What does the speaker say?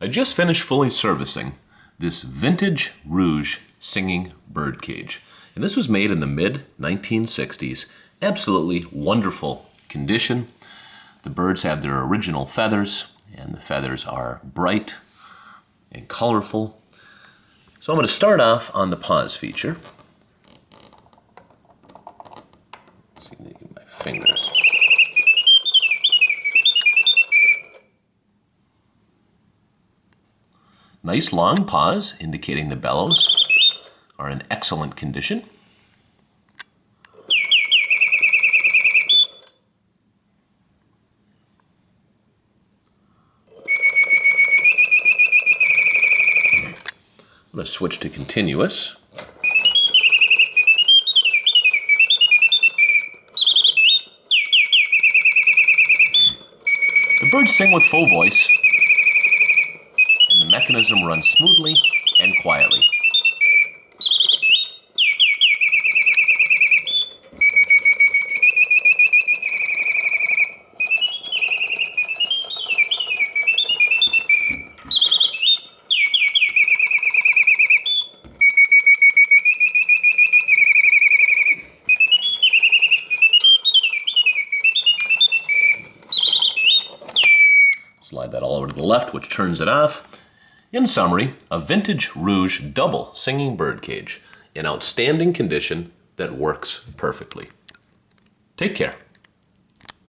I just finished fully servicing this vintage Reuge singing bird cage. And this was made in the mid-1960s. Absolutely wonderful condition. The birds have their original feathers, and the feathers are bright and colorful. So I'm going to start off on the pause feature. Let's see, my fingers. Nice long pause, indicating the bellows are in excellent condition. I'm going to switch to continuous. The birds sing with full voice, and the mechanism runs smoothly and quietly. Slide that all over to the left, which turns it off. In summary, a vintage Reuge double singing bird cage in outstanding condition that works perfectly. Take care.